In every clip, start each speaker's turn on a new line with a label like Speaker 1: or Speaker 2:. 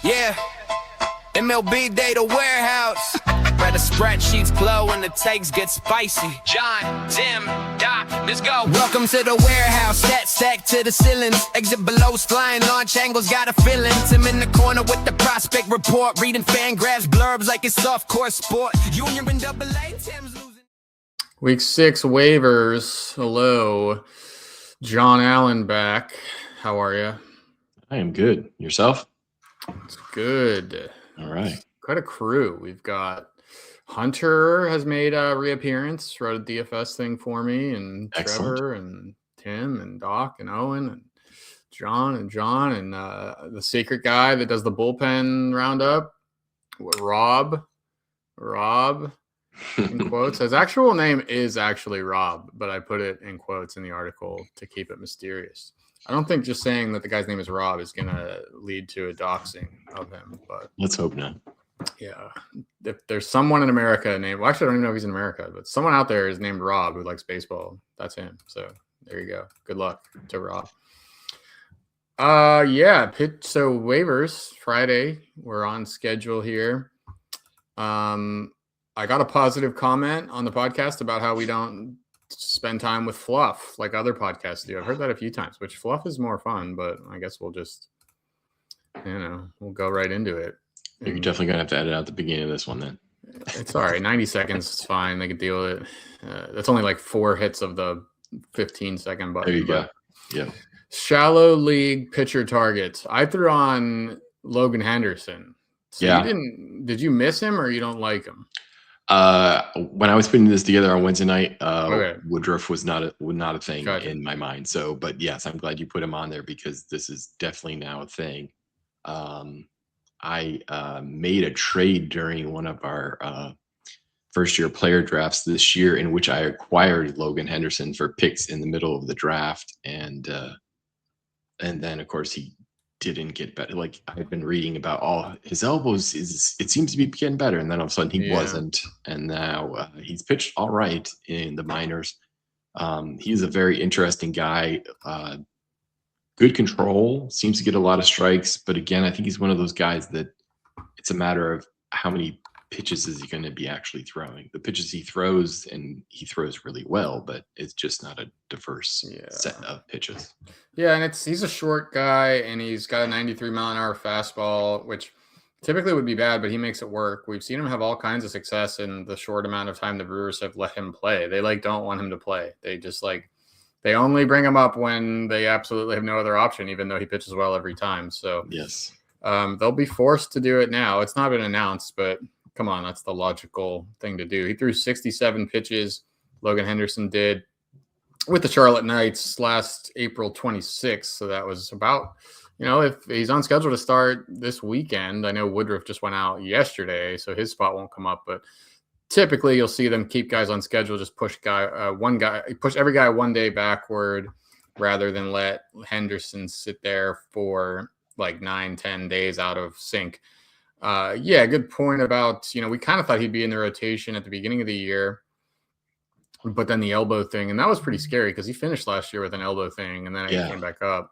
Speaker 1: Yeah, MLB Data Warehouse. Where the spreadsheets glow and the takes get spicy. John, Tim, Doc, let's go. Welcome to the warehouse, stat stack to the ceilings. Exit below's flying, launch angles got a feeling. Tim in the corner with the prospect report. Reading fan graphs, blurbs like it's soft core sport. Junior and double A, Tim's losing.
Speaker 2: Week 6 waivers. Hello. John Allen back. How are you?
Speaker 3: I am good. Yourself?
Speaker 2: It's good.
Speaker 3: All right.
Speaker 2: Quite a crew. We've got Hunter has made a reappearance, wrote a DFS thing for me, and
Speaker 3: Excellent.
Speaker 2: Trevor and Tim and Doc and Owen and Jon and John and the secret guy that does the bullpen roundup, Rob in quotes. His actual name is actually Rob, but I put it in quotes in the article to keep it mysterious. I don't think just saying that the guy's name is Rob is going to lead to a doxing of him, but
Speaker 3: let's hope not.
Speaker 2: Yeah. If there's someone in America named, well, actually, I don't even know if he's in America, but someone out there is named Rob who likes baseball. That's him. So there you go. Good luck to Rob. Yeah. So waivers Friday. We're on schedule here. I got a positive comment on the podcast about how we don't spend time with fluff like other podcasts do. I've heard that a few times, which fluff is more fun, but I guess we'll just, we'll go right into it.
Speaker 3: You're definitely going to have to edit out the beginning of this one then.
Speaker 2: It's all right. 90 seconds is fine. They can deal with it. That's only like 4 hits of the 15-second button.
Speaker 3: There you go. Yeah.
Speaker 2: Shallow league pitcher targets. I threw on Logan Henderson. So
Speaker 3: yeah.
Speaker 2: Did you miss him or you don't like him?
Speaker 3: When I was putting this together on Wednesday night,
Speaker 2: Okay.
Speaker 3: Woodruff was not a thing
Speaker 2: Gotcha.
Speaker 3: in my mind. So, but yes, I'm glad you put him on there because this is definitely now a thing. I made a trade during one of our first-year player drafts this year in which I acquired Logan Henderson for picks in the middle of the draft, and then of course he didn't get better. Like I've been reading about his elbows it seems to be getting better, and then all of a sudden he wasn't, and now he's pitched all right in the minors. He's a very interesting guy. Good control, seems to get a lot of strikes, but again, I think he's one of those guys that it's a matter of how many pitches is he going to be actually throwing. The pitches he throws, and he throws really well, but it's just not a diverse set of pitches.
Speaker 2: Yeah, and he's a short guy, and he's got a 93-mile-an-hour fastball, which typically would be bad, but he makes it work. We've seen him have all kinds of success in the short amount of time the Brewers have let him play. They don't want him to play. They just they only bring him up when they absolutely have no other option, even though he pitches well every time. So
Speaker 3: yes,
Speaker 2: they'll be forced to do it now. It's not been announced, but come on, that's the logical thing to do. He threw 67 pitches. Logan Henderson did with the Charlotte Knights last April 26th. So that was about, if he's on schedule to start this weekend. I know Woodruff just went out yesterday, so his spot won't come up, but typically you'll see them keep guys on schedule, just push every guy one day backward rather than let Henderson sit there for like 9-10 days out of sync. Good point about, we kind of thought he'd be in the rotation at the beginning of the year, but then the elbow thing, and that was pretty scary because he finished last year with an elbow thing and then he came back up.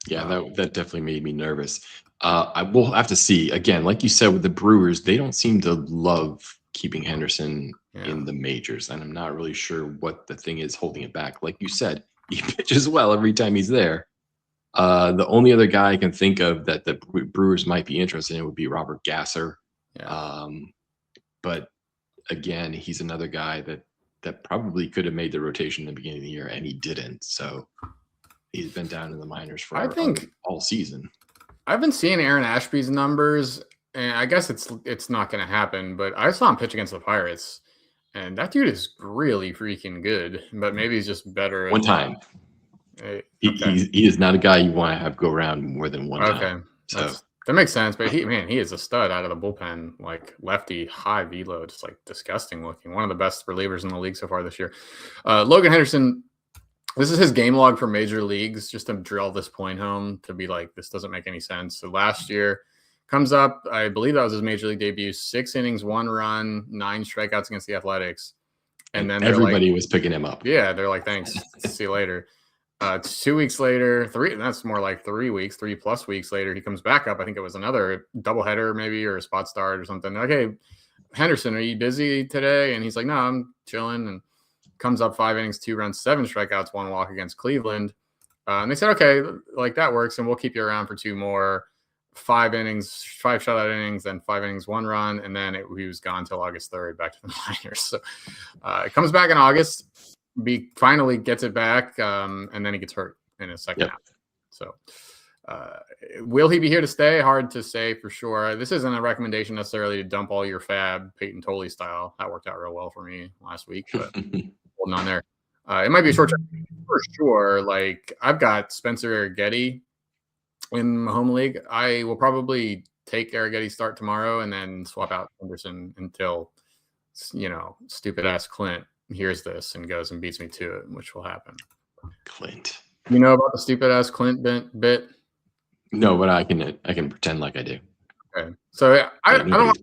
Speaker 3: Yeah, that definitely made me nervous. I will have to see, again, like you said, with the Brewers, they don't seem to love keeping Henderson in the majors, and I'm not really sure what the thing is holding it back. Like you said, he pitches well every time he's there. The only other guy I can think of that the Brewers might be interested in would be Robert Gasser. But again, he's another guy that probably could have made the rotation in the beginning of the year, and he didn't. So he's been down in the minors for all season.
Speaker 2: I've been seeing Aaron Ashby's numbers, and I guess it's not going to happen, but I saw him pitch against the Pirates, and that dude is really freaking good, but maybe he's just better.
Speaker 3: One time. He is not a guy you want to have go around more than one time. So
Speaker 2: that makes sense, but he is a stud out of the bullpen, like lefty, high velo, just like disgusting looking. One of the best relievers in the league so far this year. Logan Henderson, this is his game log for major leagues, just to drill this point home to be like, this doesn't make any sense. So last year comes up, I believe that was his major league debut, 6 innings, 1 run, 9 strikeouts against the Athletics. And then
Speaker 3: everybody was picking him up.
Speaker 2: Yeah, they're like, thanks, see you later. 2 weeks later, that's more like 3 weeks, 3+ weeks later, he comes back up. I think it was another doubleheader maybe, or a spot start or something. Okay, Henderson, are you busy today? And he's like, no, I'm chilling. And comes up 5 innings, 2 runs, 7 strikeouts, 1 walk against Cleveland. And they said, okay, like that works, and we'll keep you around for 2 more. 5 innings, 5 shutout innings, then 5 innings, 1 run, and then he was gone till August 3rd, back to the minors. So it comes back in August. Finally gets it back, and then he gets hurt in his second half. So will he be here to stay? Hard to say for sure. This isn't a recommendation necessarily to dump all your fab Peyton Tolley style. That worked out real well for me last week, but holding on there. It might be a short term for sure. Like, I've got Spencer Arrighetti in my home league. I will probably take Arrighetti's start tomorrow and then swap out Henderson until, stupid ass Clint hears this and goes and beats me to it, which will happen.
Speaker 3: Clint.
Speaker 2: You know about the stupid ass Clint bit?
Speaker 3: No, but I can pretend like I do.
Speaker 2: Okay. So I don't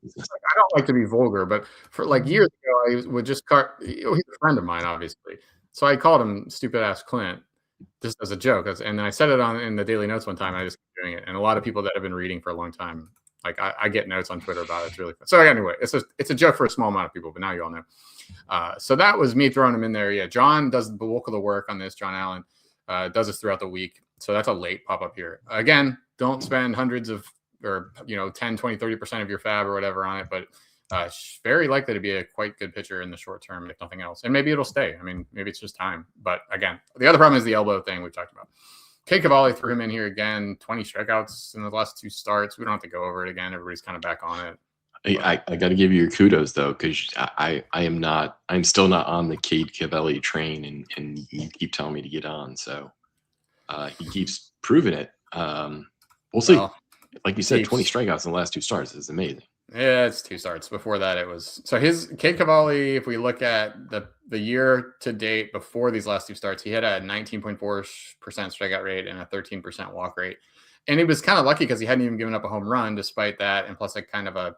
Speaker 2: like to be vulgar, but for like years ago, I would just he's a friend of mine, obviously. So I called him stupid ass Clint just as a joke. And I said it in the Daily Notes one time. I just kept doing it. And a lot of people that have been reading for a long time, like I get notes on Twitter about it. It's really fun. So anyway, it's a joke for a small amount of people, but now you all know. So that was me throwing him in there. Yeah, John does the bulk of the work on this. John Allen does this throughout the week. So that's a late pop-up here. Again, don't spend hundreds of, or 10, 20, 30% of your fab or whatever on it, but very likely to be a quite good pitcher in the short term, if nothing else. And maybe it'll stay. I mean, maybe it's just time. But again, the other problem is the elbow thing we talked about. Cade Cavalli threw him in here again, 20 strikeouts in the last 2 starts. We don't have to go over it again. Everybody's kind of back on it.
Speaker 3: I got to give you your kudos though, because I'm still not on the Cade Cavalli train, and you keep telling me to get on. So he keeps proving it. We'll see. Like you said, 20 strikeouts in the last 2 starts is amazing.
Speaker 2: Yeah, it's 2 starts. Before that, it was his Cade Cavalli. If we look at the year to date before these last 2 starts, he had a 19.4% strikeout rate and a 13% walk rate, and he was kind of lucky because he hadn't even given up a home run despite that, and plus like kind of a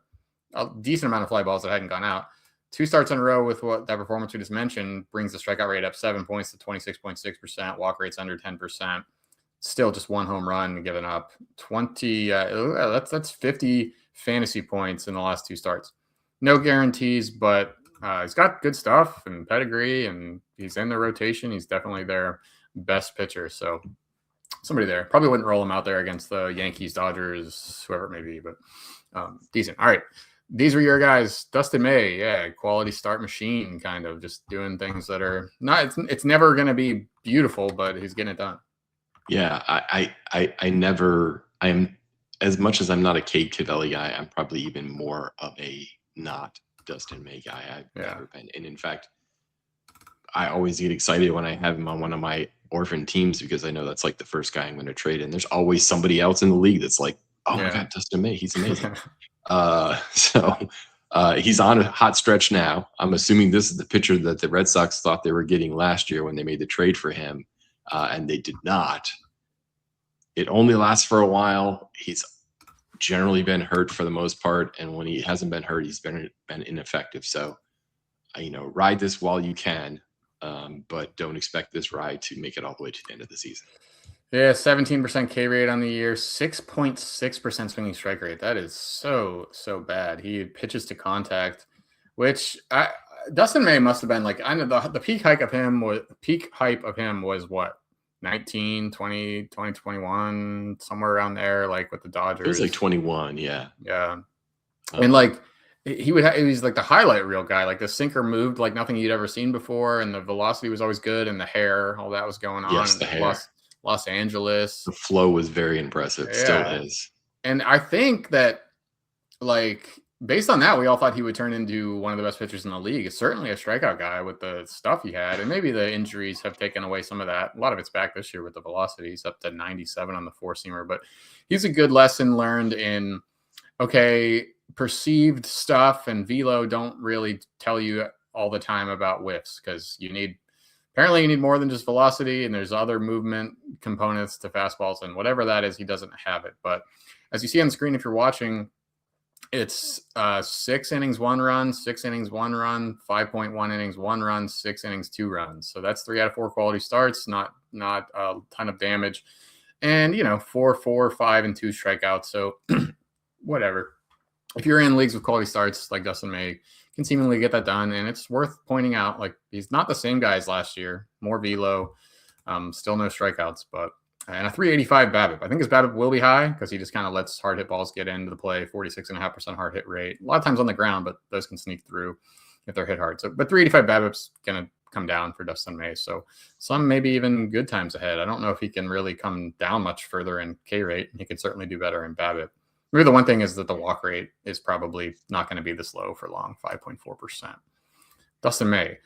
Speaker 2: decent amount of fly balls that hadn't gone out. 2 starts in a row with what that performance we just mentioned brings the strikeout rate up 7 points to 26.6%. Walk rate's under 10%. Still just 1 home run given up. 20. That's 50 fantasy points in the last 2 starts. No guarantees, but he's got good stuff and pedigree, and he's in the rotation. He's definitely their best pitcher. So somebody there. Probably wouldn't roll him out there against the Yankees, Dodgers, whoever it may be, but decent. All right. These were your guys. Dustin May, yeah, quality start machine, kind of just doing things that are not. It's never going to be beautiful, but he's getting it done.
Speaker 3: Yeah, I'm as much as I'm not a Cade Cavalli guy, I'm probably even more of a not Dustin May guy. I've never been, and in fact, I always get excited when I have him on one of my orphan teams because I know that's like the first guy I'm going to trade, and there's always somebody else in the league that's like, oh my God, Dustin May, he's amazing. So he's on a hot stretch now. I'm assuming this is the pitcher that the Red Sox thought they were getting last year when they made the trade for him, and they did not. It only lasts for a while. He's generally been hurt for the most part, and when he hasn't been hurt, he's been ineffective. So, ride this while you can, but don't expect this ride to make it all the way to the end of the season.
Speaker 2: Yeah, 17% K rate on the year, 6.6% swinging strike rate. That is so bad. He pitches to contact, which Dustin May must have been like, I know the peak hype of him was what, 19, 20, 21, somewhere around there, like with the Dodgers.
Speaker 3: It was like 21, yeah.
Speaker 2: And like he was like the highlight reel guy. Like the sinker moved like nothing you'd ever seen before, and the velocity was always good, and the hair, all that was going on.
Speaker 3: Yes, the hair.
Speaker 2: Los Angeles.
Speaker 3: The flow was very impressive. Yeah. Still is.
Speaker 2: And I think that, like, based on that, we all thought he would turn into one of the best pitchers in the league. It's certainly a strikeout guy with the stuff he had. And maybe the injuries have taken away some of that. A lot of it's back this year with the velocity. He's up to 97 on the 4-seamer. But he's a good lesson learned in, okay, perceived stuff and velo don't really tell you all the time about whiffs, because apparently you need more than just velocity, and there's other movement components to fastballs, and whatever that is, he doesn't have it. But as you see on the screen, if you're watching, It's 6 innings, 1 run, 6 innings, 1 run, 5.1 innings, 1 run, 6 innings, 2 runs. So that's 3 out of 4 quality starts, not a ton of damage. And, 4, 4, 5, and 2 strikeouts. So whatever. If you're in leagues with quality starts like Dustin May, you can seemingly get that done. And it's worth pointing out, like, he's not the same guy as last year. More velo, still no strikeouts, but and a 385 BABIP. I think his BABIP will be high because he just kind of lets hard hit balls get into the play. 46.5% hard hit rate. A lot of times on the ground, but those can sneak through if they're hit hard. So, but 385 BABIP's gonna come down for Dustin May. So some maybe even good times ahead. I don't know if he can really come down much further in K rate. He could certainly do better in BABIP. Maybe the one thing is that the walk rate is probably not going to be this low for long, 5.4%. Dustin May.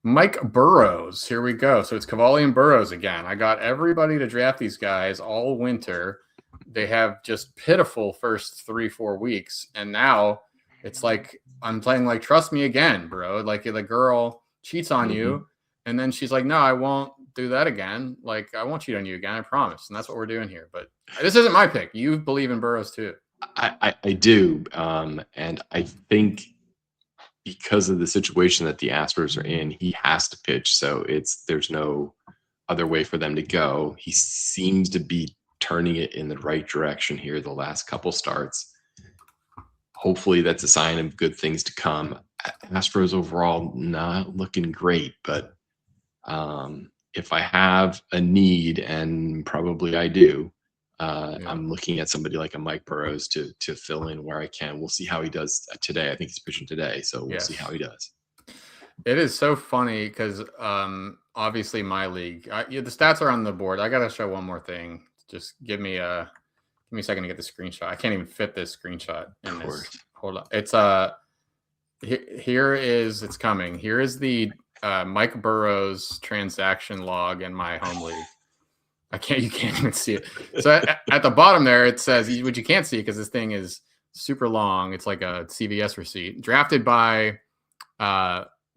Speaker 2: Mike Burrows. Here we go. So it's Cavalli and Burrows again. I got everybody to draft these guys all winter. They have just pitiful first 3-4 weeks. And now it's like I'm playing like trust me again, bro. Like the girl cheats on you. And then she's like, no, I won't do that again. Like, I won't cheat on you again. I promise. And that's what we're doing here. But this isn't my pick. You believe in Burrows too.
Speaker 3: I do. And I think because of the situation that the Astros are in, he has to pitch. So there's no other way for them to go. He seems to be turning it in the right direction here the last couple starts. Hopefully that's a sign of good things to come. Astros overall not looking great, but if I have a need, and probably I do, I'm looking at somebody like a Mike Burrows to fill in where I can. We'll see how he does today. I think he's pitching today, so we'll see how he does.
Speaker 2: It is so funny because obviously my league, the stats are on the board. I got to show one more thing. Just give me a second to get the screenshot. I can't even fit this screenshot in this. Hold on. It's it's coming. Here is the Mike Burrows transaction log in my home league. You can't even see it. So at the bottom there, it says, which you can't see because this thing is super long. It's like a CVS receipt. Drafted by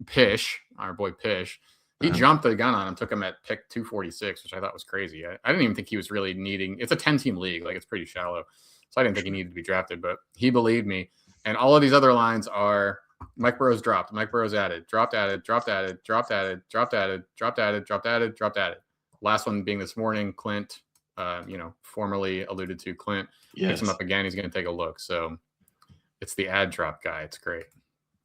Speaker 2: Pish, our boy Pish. He jumped the gun on him, took him at pick 246, which I thought was crazy. I didn't even think he was really needing. It's a 10-team league. Like, it's pretty shallow. So I didn't think he needed to be drafted, but he believed me. And all of these other lines are Mike Burrows dropped, Mike Burrows added, dropped added, dropped added, dropped added, dropped added, dropped added, dropped added, dropped added. Last one being this morning, Clint, formerly alluded to Clint. Yes. Picks him up again. He's going to take a look. So it's the ad drop guy. It's great.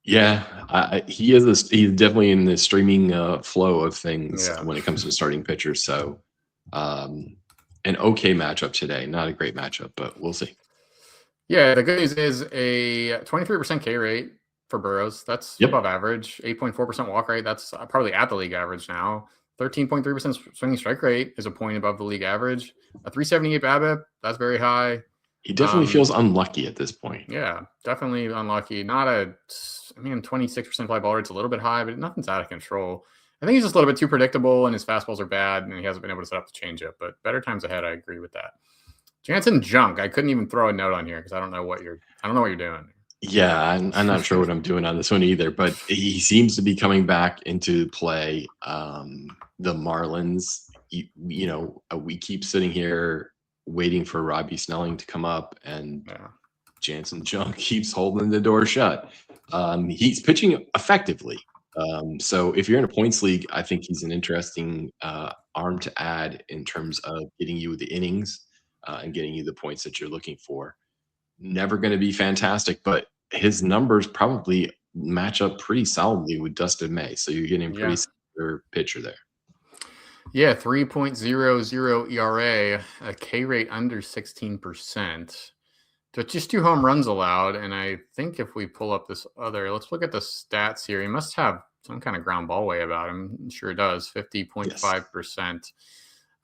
Speaker 3: Yeah, he's definitely in the streaming flow of things when it comes to starting pitchers. So an okay matchup today. Not a great matchup, but we'll see.
Speaker 2: Yeah, the good news is a 23% K rate for Burrows. That's above average. 8.4% walk rate. That's probably at the league average now. 13.3% swinging strike rate is a point above the league average. A 378 BABIP, that's very high.
Speaker 3: He definitely feels unlucky at this point.
Speaker 2: Yeah, definitely unlucky. 26% fly ball rate's a little bit high, but nothing's out of control. I think he's just a little bit too predictable, and his fastballs are bad, and he hasn't been able to set up the changeup. But better times ahead, I agree with that. Jansen Junk, I couldn't even throw a note on here because I don't know what you're doing.
Speaker 3: Yeah, I'm not sure what I'm doing on this one either, but he seems to be coming back into play. The Marlins, we keep sitting here waiting for Robbie Snelling to come up, and Jansen Junk keeps holding the door shut. He's pitching effectively. So if you're in a points league, I think he's an interesting arm to add in terms of getting you the innings and getting you the points that you're looking for. Never going to be fantastic, but his numbers probably match up pretty solidly with Dustin May. So you're getting a pretty similar pitcher there.
Speaker 2: Yeah, 3.00 ERA, a K rate under 16%. But just 2 home runs allowed. And I think if we pull up this let's look at the stats here. He must have some kind of ground ball way about him. I'm sure it does. 50.5%.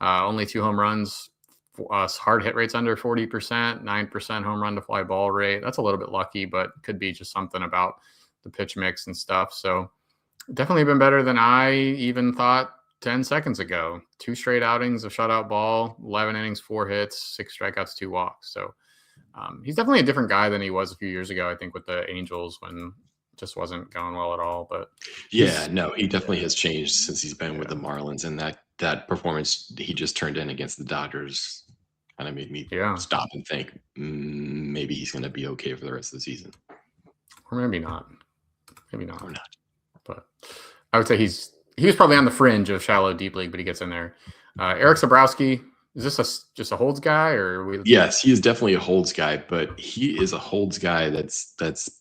Speaker 2: Only 2 home runs. Hard hit rates under 40%, 9% home run to fly ball rate. That's a little bit lucky, but could be just something about the pitch mix and stuff. So definitely been better than I even thought 10 seconds ago. 2 straight outings of shutout ball, 11 innings, 4 hits, 6 strikeouts, 2 walks. So he's definitely a different guy than he was a few years ago, I think, with the Angels when it just wasn't going well at all. But
Speaker 3: he definitely has changed since he's been with the Marlins, and that performance he just turned in against the Dodgers kind of made me stop and think, maybe he's going to be okay for the rest of the season.
Speaker 2: Or maybe not. Maybe not.
Speaker 3: Or not.
Speaker 2: But I would say he was probably on the fringe of shallow deep league, but he gets in there. Eric Sabrowski, is this just a holds guy, or are we?
Speaker 3: Yes, he is definitely a holds guy, but he is a holds guy that's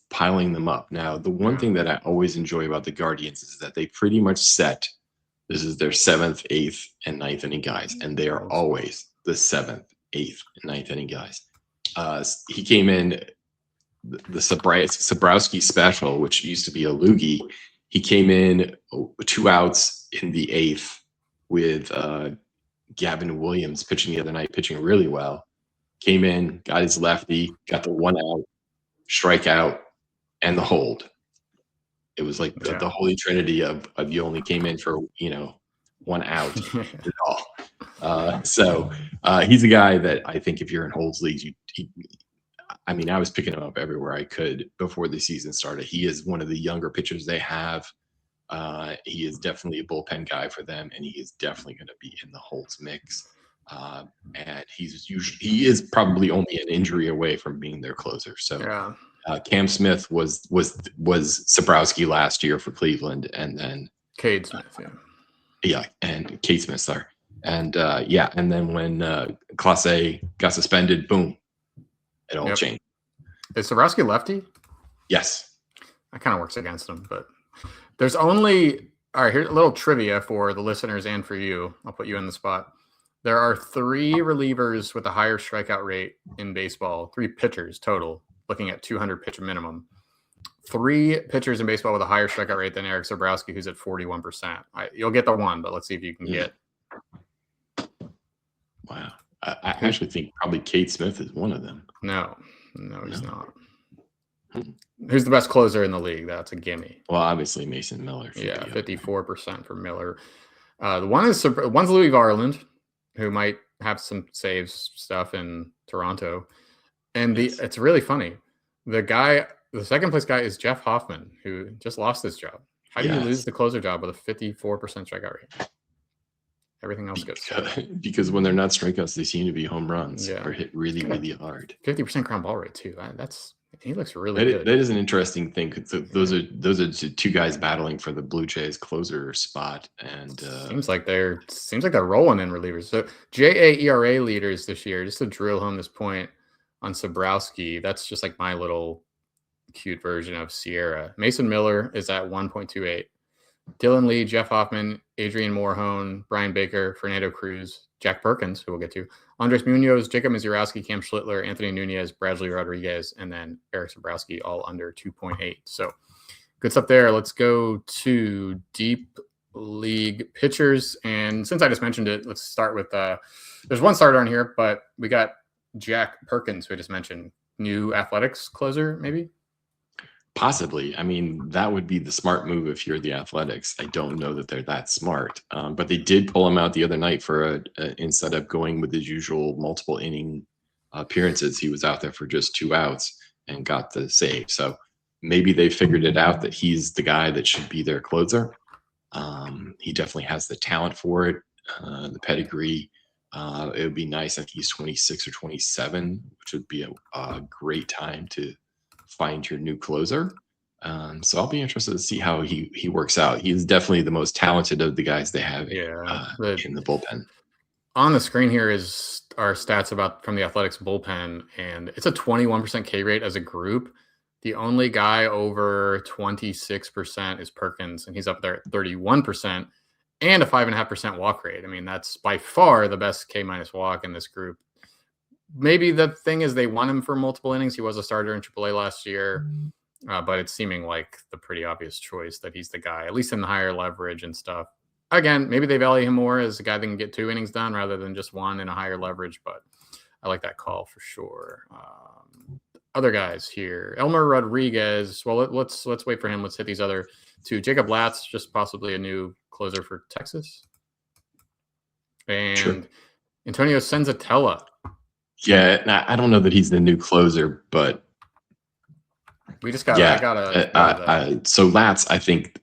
Speaker 3: piling them up. Now, the one thing that I always enjoy about the Guardians is that they pretty much set this is their 7th, 8th, and 9th inning guys, and they are always the 7th, 8th, and 9th inning guys. He came in the Sabrowski special, which used to be a loogie. He came in 2 outs in the 8th with Gavin Williams pitching the other night, pitching really well. Came in, got his lefty, got the 1 out, strikeout, and the hold. It was like the holy trinity of you only came in for 1 out at all. So he's a guy that I think if you're in holds leagues, I was picking him up everywhere I could before the season started. He is one of the younger pitchers they have. He is definitely a bullpen guy for them, and he is definitely going to be in the holds mix. And he is probably only an injury away from being their closer. So Cam Smith was Sabrowski last year for Cleveland, and then
Speaker 2: Cade Smith,
Speaker 3: and Cade Smith, sorry, and and then when Clase got suspended, boom, it all changed.
Speaker 2: Is Sabrowski lefty?
Speaker 3: Yes,
Speaker 2: that kind of works against him, but there's only here's a little trivia for the listeners and for you. I'll put you in the spot. There are 3 relievers with a higher strikeout rate in baseball, 3 pitchers total, looking at 200 pitch minimum. 3 pitchers in baseball with a higher strikeout rate than Eric Sabrowski, who's at 41%. You'll get the one, but let's see if you can get.
Speaker 3: Wow. I actually think probably Cade Smith is one of them.
Speaker 2: No, he's not. Who's the best closer in the league? That's a gimme.
Speaker 3: Well, obviously Mason Miller.
Speaker 2: 54% for Miller. One's Louis Garland, who might have some saves stuff in Toronto. And it's really funny. The second place guy is Jeff Hoffman, who just lost his job. How do you lose the closer job with a 54% strikeout rate? Everything else goes.
Speaker 3: Because when they're not strikeouts, they seem to be home runs or hit really, really hard.
Speaker 2: 50% ground ball rate too. He looks really good.
Speaker 3: That is an interesting thing. Those are 2 guys battling for the Blue Jays closer spot, and
Speaker 2: seems like they're rolling in relievers. So JAERA leaders this year. Just to drill home this point on Sabrowski, that's just like my little cute version of Sierra. Mason Miller is at 1.28. Dylan Lee, Jeff Hoffman, Adrian Morehone, Brian Baker, Fernando Cruz, Jack Perkins, who we'll get to, Andres Munoz, Jacob Mizurowski, Cam Schlittler, Anthony Nunez, Bradley Rodriguez, and then Eric Sabrowski, all under 2.8. So good stuff there. Let's go to deep league pitchers. And since I just mentioned it, let's start with there's one starter on here, but we got Jack Perkins, who I just mentioned. New Athletics closer, maybe?
Speaker 3: Possibly. That would be the smart move if you're the Athletics. I don't know that they're that smart, but they did pull him out the other night for instead of going with his usual multiple inning appearances, he was out there for just 2 outs and got the save. So maybe they figured it out that he's the guy that should be their closer. He definitely has the talent for it, the pedigree. It would be nice if he's 26 or 27, which would be a great time to find your new closer. So I'll be interested to see how he works out. He is definitely the most talented of the guys they have in the bullpen.
Speaker 2: On the screen here is our stats from the Athletics bullpen, and it's a 21% K rate as a group. The only guy over 26% is Perkins, and he's up there at 31% and a 5.5% walk rate. That's by far the best K minus walk in this group. Maybe the thing is they want him for multiple innings. He was a starter in AAA last year, but it's seeming like the pretty obvious choice that he's the guy, at least in the higher leverage and stuff. Again, maybe they value him more as a guy that can get 2 innings done rather than just 1 in a higher leverage, but I like that call for sure. Other guys here, Elmer Rodriguez. Well, let's wait for him. Let's hit these other 2. Jacob Latz, just possibly a new closer for Texas. And Antonio Senzatella.
Speaker 3: Yeah, I don't know that he's the new closer, but
Speaker 2: we just got.
Speaker 3: So Latz, I think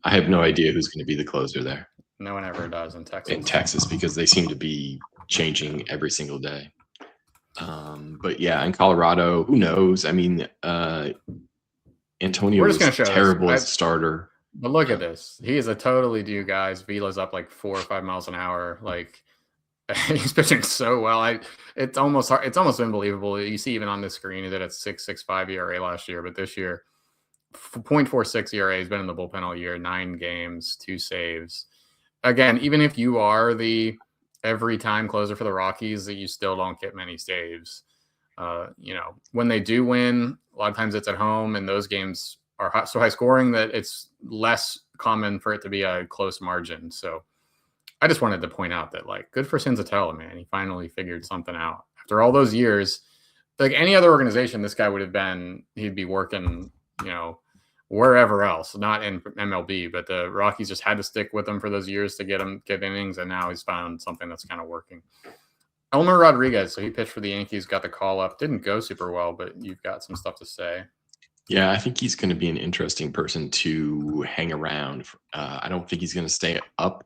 Speaker 3: I have no idea who's going to be the closer there.
Speaker 2: No one ever does in Texas.
Speaker 3: Because they seem to be changing every single day. But yeah, in Colorado, who knows? I mean, Antonio
Speaker 2: We're just
Speaker 3: was
Speaker 2: going to show
Speaker 3: terrible
Speaker 2: this.
Speaker 3: as a starter.
Speaker 2: But look at this. He is a totally due guy. His velo's up like 4 or 5 miles an hour. Like he's pitching so well. It's almost unbelievable. You see even on the screen that it's 6.65 ERA last year, but this year 0.46 ERA. He's been in the bullpen all year. 9 games, 2 saves. Again, even if you are the every time closer for the Rockies, that you still don't get many saves. When they do win, a lot of times it's at home, and those games are so high scoring that it's less common for it to be a close margin. So I just wanted to point out that, like, good for Senzatella, man. He finally figured something out after all those years. Like any other organization, this guy he'd be working, wherever else, not in MLB, but the Rockies just had to stick with him for those years to get innings. And now he's found something that's kind of working. Elmer Rodriguez. So he pitched for the Yankees, got the call up, didn't go super well, but you've got some stuff to say.
Speaker 3: Yeah, I think he's going to be an interesting person to hang around. I don't think he's going to stay up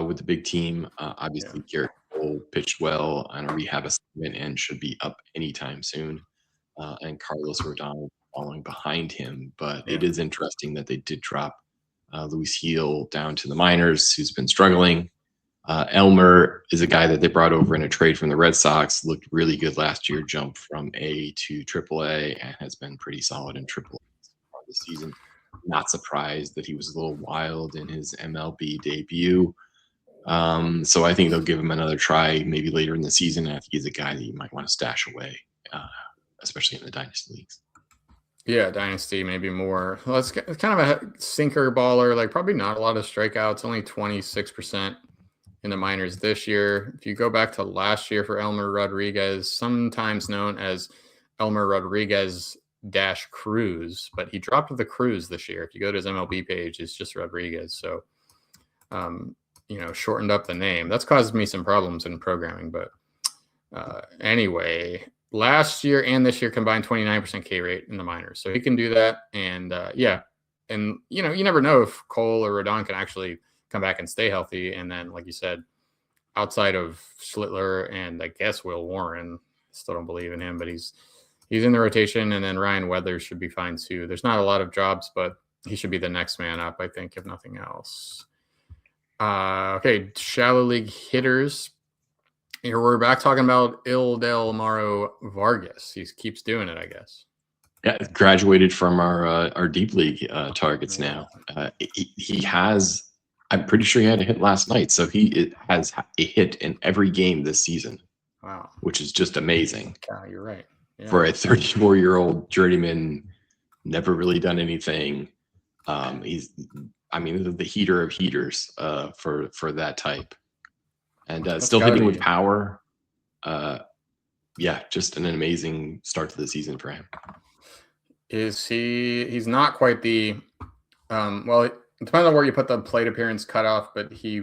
Speaker 3: with the big team. Obviously, Garrett Cole pitched well on a rehab assignment and should be up anytime soon. And Carlos Rodon following behind him. But it is interesting that they did drop Luis Gil down to the minors, who's been struggling. Elmer is a guy that they brought over in a trade from the Red Sox, looked really good last year, jumped from A to AAA, and has been pretty solid in AAA this season. Not surprised that he was a little wild in his MLB debut. So I think they'll give him another try maybe later in the season. I think he's a guy that you might want to stash away, especially in the Dynasty leagues.
Speaker 2: Yeah, Dynasty, maybe more. Well, it's kind of a sinker baller, like probably not a lot of strikeouts, only 26% in the minors this year. If you go back to last year for Elmer Rodriguez, sometimes known as Elmer Rodriguez - Cruz, but he dropped the Cruz this year. If you go to his MLB page, it's just Rodriguez. So, shortened up the name. That's caused me some problems in programming. But anyway, last year and this year combined 29% K rate in the minors. So he can do that. And and you never know if Cole or Rodon can actually come back and stay healthy. And then, like you said, outside of Schlittler and I guess Will Warren, still don't believe in him, but he's in the rotation. And then Ryan Weathers should be fine too. There's not a lot of jobs, but he should be the next man up, I think, if nothing else. Okay, shallow league hitters. Here we're back talking about Ildemaro Vargas. He keeps doing it, I guess.
Speaker 3: Yeah, graduated from our deep league targets now. He has. I'm pretty sure he had a hit last night, so he has a hit in every game this season.
Speaker 2: Wow, which
Speaker 3: is just amazing.
Speaker 2: You're right. Yeah.
Speaker 3: For a 34-year-old journeyman, never really done anything. He's the heater of heaters for that type, and still hitting with power. Just an amazing start to the season for him.
Speaker 2: He's not quite the it depends on where you put the plate appearance cutoff, but he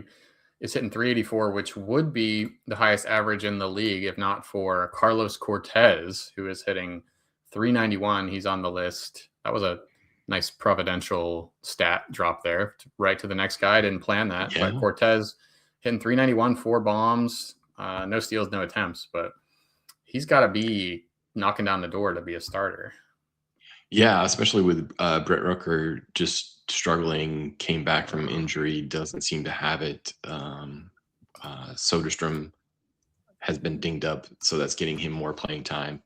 Speaker 2: is hitting 384, which would be the highest average in the league, if not for Carlos Cortez, who is hitting 391. He's on the list. That was a nice providential stat drop there, right to the next guy. I didn't plan that. Yeah. But Cortez hitting 391, 4 bombs, no steals, no attempts, but he's got to be knocking down the door to be a starter.
Speaker 3: Yeah, especially with Brett Rooker just struggling, came back from injury, doesn't seem to have it. Soderstrom has been dinged up, so that's getting him more playing time.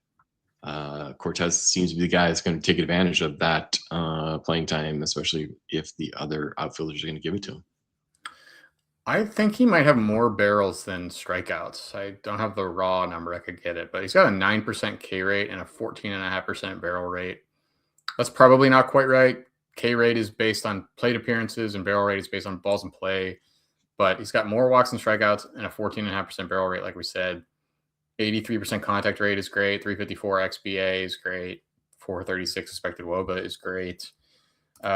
Speaker 3: Cortez seems to be the guy that's going to take advantage of that playing time, especially if the other outfielders are going to give it to him.
Speaker 2: I think he might have more barrels than strikeouts. I don't have the raw number. I could get it, but he's got a 9% K rate and a 14.5% barrel rate. That's probably not quite right. K rate is based on plate appearances and barrel rate is based on balls in play, but he's got more walks and strikeouts and a 14.5% barrel rate. Like we said, 83% contact rate is great. 354 XBA is great. 436 expected WOBA is great.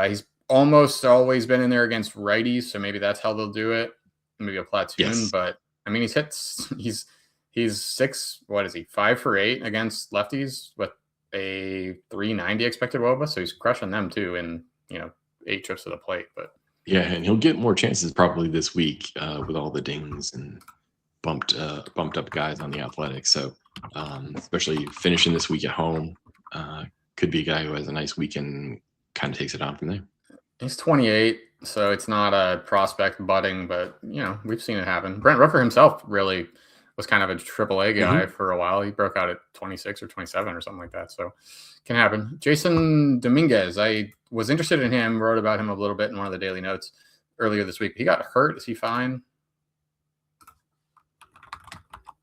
Speaker 2: He's almost always been in there against righties, so maybe that's how they'll do it. Maybe a platoon, yes. But I mean, he's 5 for 8 against lefties with a 390 expected WOBA, so he's crushing them too in 8 trips to the plate. But
Speaker 3: yeah, and he'll get more chances probably this week with all the dings and bumped up guys on the Athletics. So especially finishing this week at home. Could be a guy who has a nice weekend, kind of takes it on from there.
Speaker 2: He's 28, so it's not a prospect budding, but we've seen it happen. Brent Rooker himself really was kind of a AAA guy for a while. He broke out at 26 or 27 or something like that, so can happen. Jason Dominguez, I was interested in him, wrote about him a little bit in one of the daily notes earlier this week. He got hurt. Is he fine?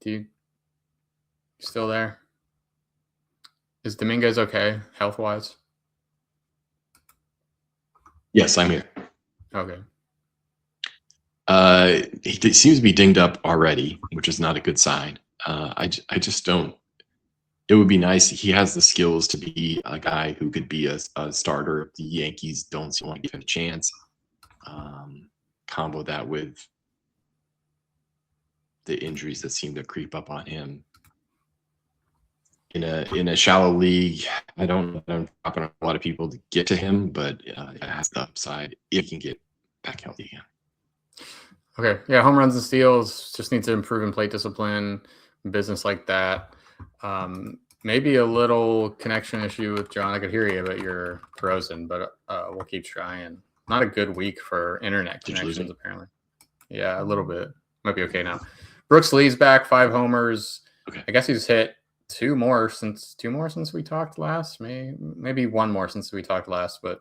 Speaker 2: You still there? Is Dominguez okay health-wise?
Speaker 3: Yes, I'm here.
Speaker 2: Okay.
Speaker 3: He seems to be dinged up already, which is not a good sign. I just don't. It would be nice. He has the skills to be a guy who could be a starter if the Yankees don't want to give him a chance. Combo that with the injuries that seem to creep up on him. In a shallow league, I don't dropping a lot of people to get to him, but it has the upside if he can get back healthy again.
Speaker 2: Okay. Yeah, home runs and steals, just need to improve in plate discipline, business like that. Maybe a little connection issue with John. I could hear you, but you're frozen, but we'll keep trying. Not a good week for internet connections, apparently. Yeah, a little bit. Might be okay now. Brooks Lee's back, 5 homers.
Speaker 3: Okay.
Speaker 2: I guess he's hit two more since we talked last. Maybe one more since we talked last, but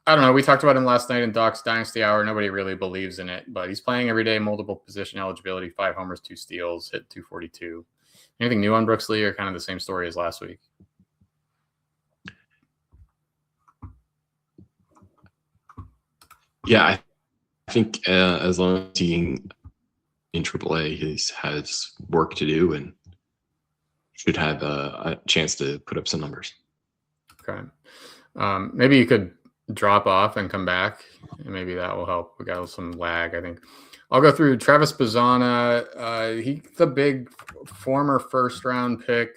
Speaker 2: I don't know. We talked about him last night in Doc's Dynasty Hour. Nobody really believes in it, but he's playing every day, multiple position eligibility, 5 homers, 2 steals, hit 242. Anything new on Brooks Lee, or kind of the same story as last week?
Speaker 3: Yeah, I think as long as he's in AAA, he has work to do and should have a chance to put up some numbers.
Speaker 2: Okay. Maybe you could drop off and come back, and maybe that will help. We got some lag, I think. I'll go through Travis Bazzana. He's the big former first-round pick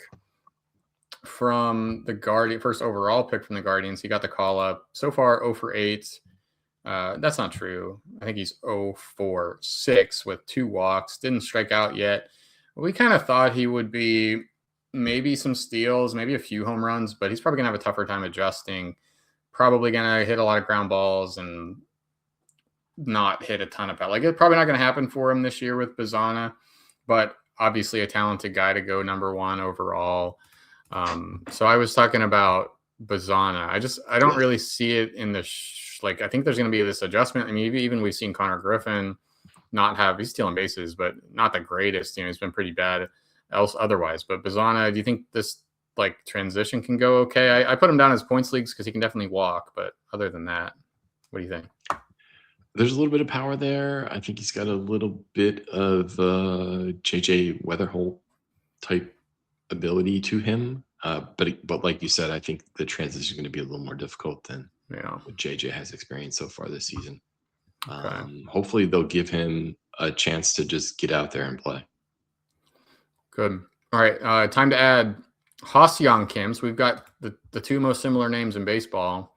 Speaker 2: from the Guardians, first overall pick from the Guardians. He got the call up. So far, 0 for 8. That's not true. I think he's 0 for 6 with 2 walks. Didn't strike out yet. We kind of thought he would be maybe some steals, maybe a few home runs, but he's probably going to have a tougher time adjusting. Probably going to hit a lot of ground balls and not hit a ton of power. Like, it's probably not going to happen for him this year with Bazzana, but obviously a talented guy to go number 1 overall. So I was talking about Bazzana. I don't really see it in the I think there's going to be this adjustment. I mean, even we've seen Connor Griffin he's stealing bases, but not the greatest. He's been pretty bad otherwise. But Bazzana, do you think this transition can go okay? I put him down as points leagues because he can definitely walk, but other than that, what do you think?
Speaker 3: There's a little bit of power there. I think he's got a little bit of JJ Weatherholt type ability to him. But like you said, I think the transition is going to be a little more difficult than what JJ has experienced so far this season. Okay. Hopefully they'll give him a chance to just get out there and play. Good.
Speaker 2: All right. Time to add Ha-Seong Kim. So we've got the 2 most similar names in baseball.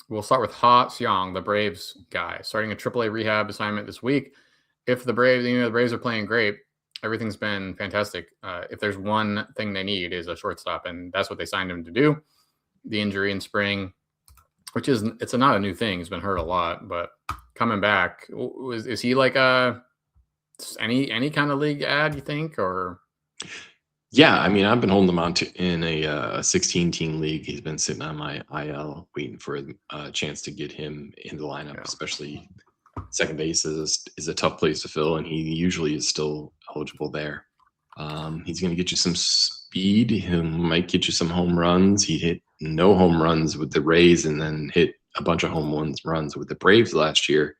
Speaker 2: We'll start with Ha-Seong, the Braves guy, starting a AAA rehab assignment this week. If the Braves, the Braves are playing great, everything's been fantastic. If there's one thing they need is a shortstop, and that's what they signed him to do. The injury in spring, which it's not a new thing. He's been hurt a lot, but coming back, is he like any kind of league ad, you think, or?
Speaker 3: Yeah, I mean, I've been holding him on in a 16-team league. He's been sitting on my IL waiting for a chance to get him in the lineup, especially second base is a tough place to fill, and he usually is still eligible there. He's going to get you some speed. He might get you some home runs. He hit no home runs with the Rays and then hit a bunch of home runs with the Braves last year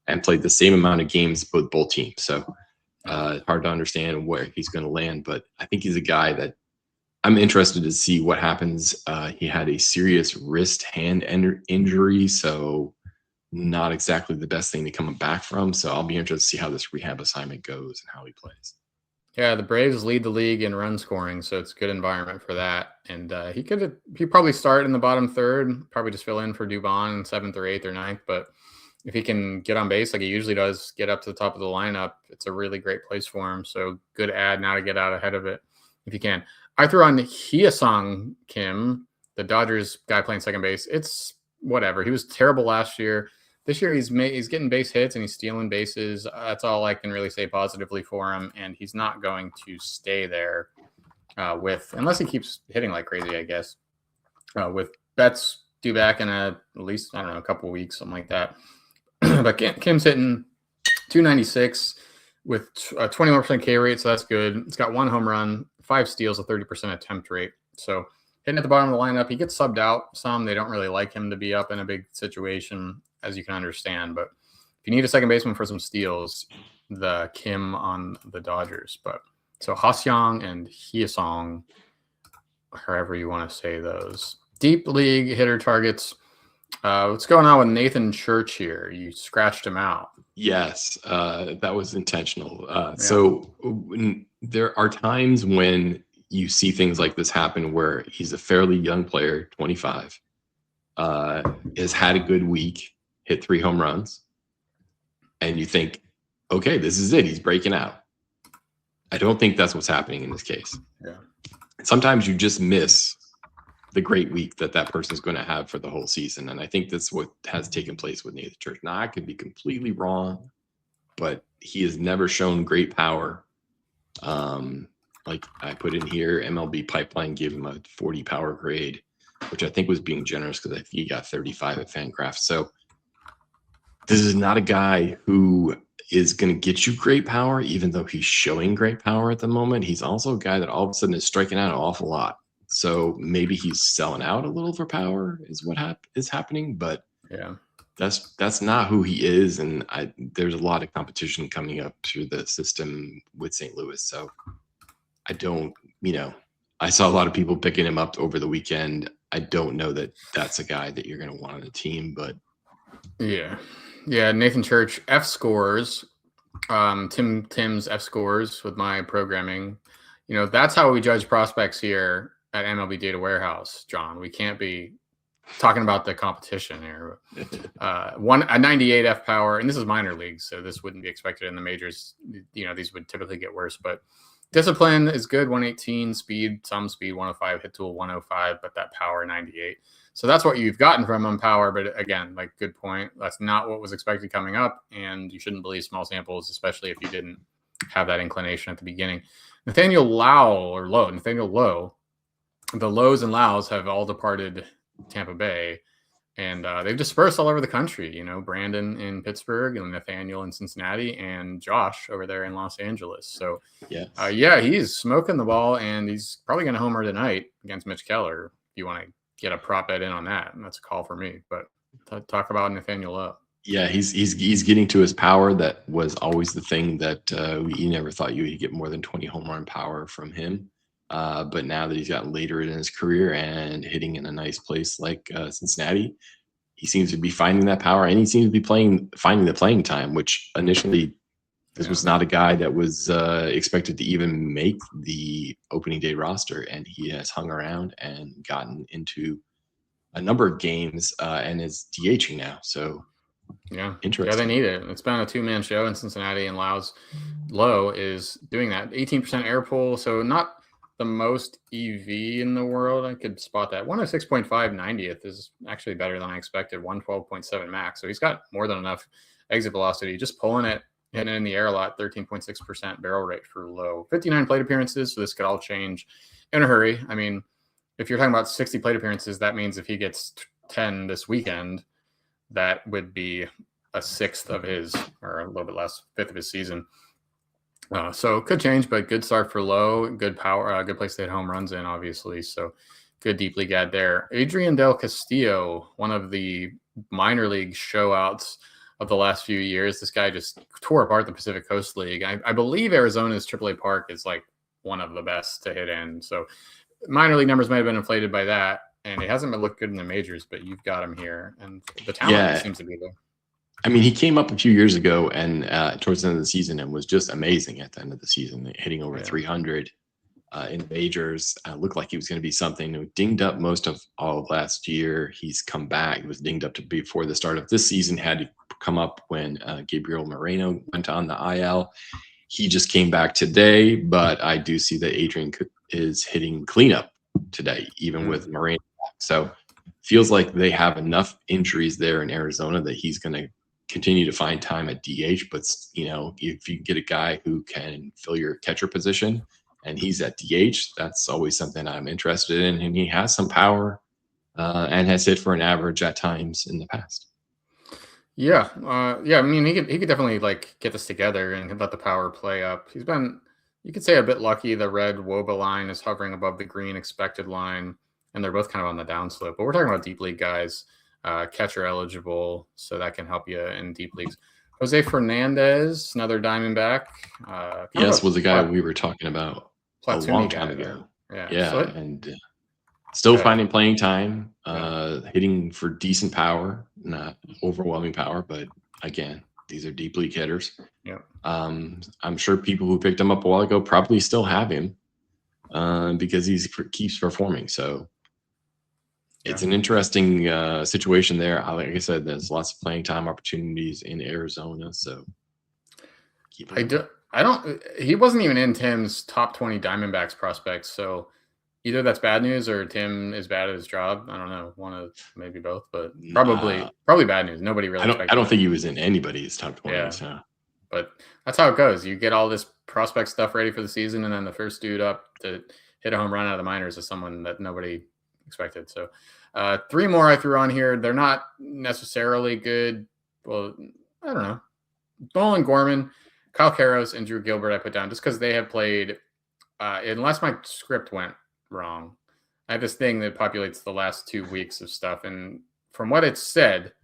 Speaker 3: and played the same amount of games with both teams. So hard to understand where he's going to land, but I think he's a guy that I'm interested to see what happens. He had a serious wrist hand injury, so not exactly the best thing to come back from. So I'll be interested to see how this rehab assignment goes and how he plays.
Speaker 2: Yeah, the Braves lead the league in run scoring, so it's a good environment for that. And he probably start in the bottom third, probably just fill in for Dubon in 7th or 8th or 9th. But if he can get on base like he usually does, get up to the top of the lineup, it's a really great place for him. So good ad now to get out ahead of it. if you can. I threw on Hyesung Kim, the Dodgers guy playing second base. It's whatever. He was terrible last year. This year he's getting base hits and he's stealing bases. That's all I can really say positively for him. And he's not going to stay there unless he keeps hitting like crazy, I guess. With Betts due back in at least, I don't know, a couple of weeks, something like that. But Kim's hitting 296 with a 21% K rate, so that's good. It's got 1 home run, 5 steals, a 30% attempt rate. So hitting at the bottom of the lineup, he gets subbed out some. They don't really like him to be up in a big situation, as you can understand. But if you need a second baseman for some steals, the Kim on the Dodgers. But so Hasyang and Hyesung, however you want to say those. Deep league hitter targets. What's going on with Nathan Church here? You scratched him out.
Speaker 3: Yes, that was intentional. So there are times when you see things like this happen where he's a fairly young player, 25, has had a good week, hit 3 home runs, and you think, okay, this is it. He's breaking out. I don't think that's what's happening in this case.
Speaker 2: Yeah.
Speaker 3: Sometimes you just miss the great week that person's going to have for the whole season. And I think that's what has taken place with Nathan Church. Now, I could be completely wrong, but he has never shown great power. Like I put in here, MLB Pipeline gave him a 40 power grade, which I think was being generous because I think he got 35 at Fangraphs. So this is not a guy who is going to get you great power, even though he's showing great power at the moment. He's also a guy that all of a sudden is striking out an awful lot. So maybe he's selling out a little for power is what is happening, but
Speaker 2: yeah,
Speaker 3: that's not who he is. And there's a lot of competition coming up through the system with St. Louis. So I don't, I saw a lot of people picking him up over the weekend. I don't know that that's a guy that you're going to want on the team, but
Speaker 2: yeah. Nathan Church F scores, Tim's F scores with my programming. That's how we judge prospects here at MLB Data Warehouse, John. We can't be talking about the competition here. A 98 F power, and this is minor leagues, so this wouldn't be expected in the majors. These would typically get worse, but discipline is good, 118, speed, some speed, 105, hit tool, 105, but that power, 98. So that's what you've gotten from him, power, but again, like, good point. That's not what was expected coming up, and you shouldn't believe small samples, especially if you didn't have that inclination at the beginning. Nathaniel Lowe, the Lows and Lows have all departed Tampa Bay, and they've dispersed all over the country. Brandon in Pittsburgh and Nathaniel in Cincinnati and Josh over there in Los Angeles. So, he's smoking the ball, and he's probably going to homer tonight against Mitch Keller. If you want to get a prop bet in on that, and that's a call for me. But talk about Nathaniel Lowe.
Speaker 3: Yeah, he's getting to his power. That was always the thing that you never thought you would get more than 20 home run power from him. But now that he's gotten later in his career and hitting in a nice place like Cincinnati, he seems to be finding that power, and he seems to be finding the playing time, which initially this was not a guy that was expected to even make the opening day roster, and he has hung around and gotten into a number of games and is DHing now. So interesting.
Speaker 2: Yeah, they need it. It's been a 2-man show in Cincinnati, and Lowe is doing that. 18% air pull, so not the most EV in the world. I could spot that. 106.5 90th is actually better than I expected. 112.7 max. So he's got more than enough exit velocity. Just pulling it, hitting it in the air a lot. 13.6% barrel rate for Lowe. 59 plate appearances. So this could all change in a hurry. I mean, if you're talking about 60 plate appearances, that means if he gets 10 this weekend, that would be a sixth of his, or a little bit less, fifth of his season. So could change, but good start for Lowe. Good power, good place to hit home runs in, obviously. So good deep league ad there. Adrian Del Castillo, one of the minor league showouts of the last few years. This guy just tore apart the Pacific Coast League. I believe Arizona's AAA park is like one of the best to hit in. So minor league numbers might have been inflated by that, and it hasn't been looked good in the majors, but you've got him here, and the talent seems to be there.
Speaker 3: I mean, he came up a few years ago and towards the end of the season and was just amazing at the end of the season, hitting over 300 in majors. Looked like he was going to be something. He was dinged up most of all of last year. He's come back. He was dinged up before the start of this season, had to come up when Gabriel Moreno went on the IL. He just came back today, but I do see that Adrian is hitting cleanup today, even with Moreno back. So feels like they have enough injuries there in Arizona that he's going to continue to find time at DH. But, if you get a guy who can fill your catcher position and he's at DH, that's always something I'm interested in. And he has some power and has hit for an average at times in the past.
Speaker 2: Yeah. I mean, he could definitely get this together and let the power play up. He's been, you could say, a bit lucky. The red WOBA line is hovering above the green expected line, and they're both kind of on the downslope. But we're talking about deep league guys, catcher eligible, so that can help you in deep leagues. Jose Fernandez, another Diamondback.
Speaker 3: Yes, was the guy we were talking about a long time ago.
Speaker 2: Yeah.
Speaker 3: And still finding playing time, hitting for decent power, not overwhelming power, but again, these are deep league hitters.
Speaker 2: Yeah.
Speaker 3: I'm sure people who picked him up a while ago probably still have him because he keeps performing. So it's an interesting situation there. Like I said, there's lots of playing time opportunities in Arizona. So
Speaker 2: he wasn't even in Tim's top 20 Diamondbacks prospects. So either that's bad news or Tim is bad at his job. I don't know. One of maybe both, but probably bad news. Nobody really.
Speaker 3: I don't think he was in anybody's top 20.
Speaker 2: Yeah.
Speaker 3: So.
Speaker 2: But that's how it goes. You get all this prospect stuff ready for the season, and then the first dude up to hit a home run out of the minors is someone that nobody expected. So 3 more I threw on here. They're not necessarily good. Well, I don't know. Nolan Gorman, Kyle Karros, and Drew Gilbert I put down just because they have played, unless my script went wrong. I have this thing that populates the last 2 weeks of stuff, and from what it said,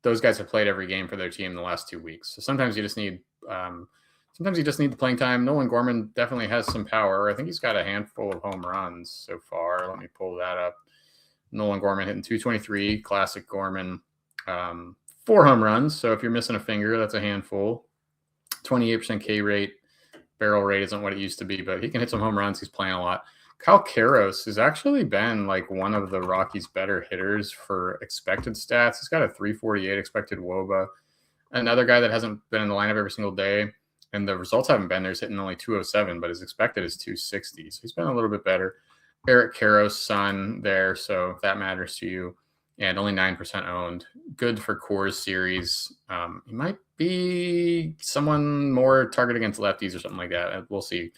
Speaker 2: those guys have played every game for their team in the last 2 weeks. So sometimes you just need the playing time. Nolan Gorman definitely has some power. I think he's got a handful of home runs so far. Let me pull that up. Nolan Gorman hitting 223, classic Gorman. 4 home runs. So if you're missing a finger, that's a handful. 28% K rate. Barrel rate isn't what it used to be, but he can hit some home runs. He's playing a lot. Kyle Karros has actually been one of the Rockies' better hitters for expected stats. He's got a 348 expected WOBA. Another guy that hasn't been in the lineup every single day, and the results haven't been there. He's hitting only 207, but his expected is 260. So he's been a little bit better. Eric Karros' son there, so if that matters to you. And only 9% owned. Good for Coors Series. He might be someone more targeted against lefties or something like that. We'll see.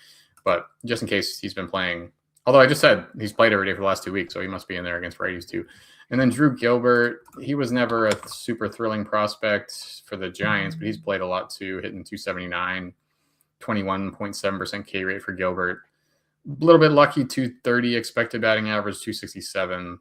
Speaker 2: But just in case he's been playing, although I just said he's played every day for the last 2 weeks, so he must be in there against righties too. And then Drew Gilbert, he was never a super thrilling prospect for the Giants, but he's played a lot too, hitting 279, 21.7% K rate for Gilbert. A little bit lucky, 230 expected batting average, 267.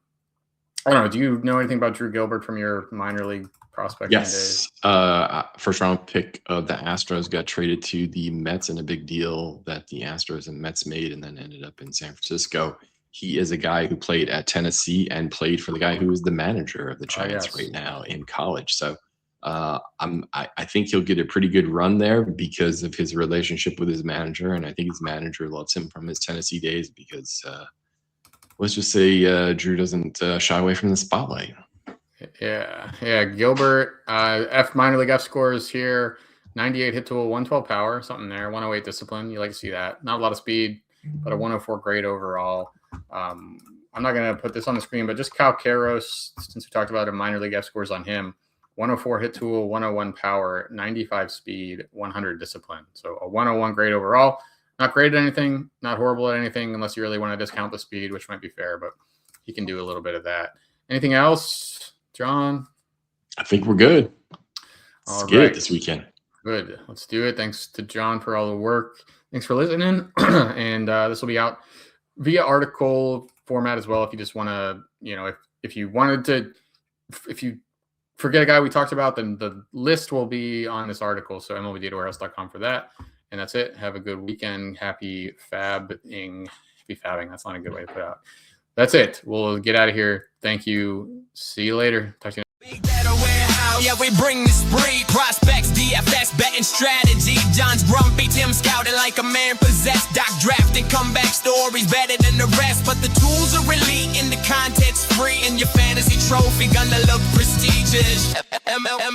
Speaker 2: I don't know. Do you know anything about Drew Gilbert from your minor league prospecting days?
Speaker 3: Yes. First round pick of the Astros got traded to the Mets in a big deal that the Astros and Mets made and then ended up in San Francisco. He is a guy who played at Tennessee and played for the guy who is the manager of the Giants right now in college. So I think he'll get a pretty good run there because of his relationship with his manager. And I think his manager loves him from his Tennessee days because let's just say Drew doesn't shy away from the spotlight.
Speaker 2: Yeah. Gilbert, minor league F scores here, 98 hit tool, 112 power, something there, 108 discipline. You like to see that. Not a lot of speed, but a 104 grade overall. I'm not going to put this on the screen, but just Kyle Karros, since we talked about a minor league F scores on him, 104 hit tool, 101 power, 95 speed, 100 discipline. So a 101 grade overall. Not great at anything, not horrible at anything, unless you really want to discount the speed, which might be fair, but he can do a little bit of that. Anything else, John?
Speaker 3: I think we're good. Let's get it this weekend.
Speaker 2: Good. Let's do it. Thanks to John for all the work. Thanks for listening. And this will be out via article format as well. If you just want to, if you forget a guy we talked about, then the list will be on this article. So MLBDataWarehouse.com for that. And that's it. Have a good weekend. Happy fabbing. That's not a good way to put it out. That's it. We'll get out of here. Thank you. See you later. Talk to you.
Speaker 1: Big Data Warehouse. Yeah, we bring the spree. Prospects, DFS, betting strategy. John's grumpy, Tim scouting like a man possessed. Doc drafting comeback stories better than the rest. But the tools are elite and the content's free. And your fantasy trophy gonna look prestigious. ML.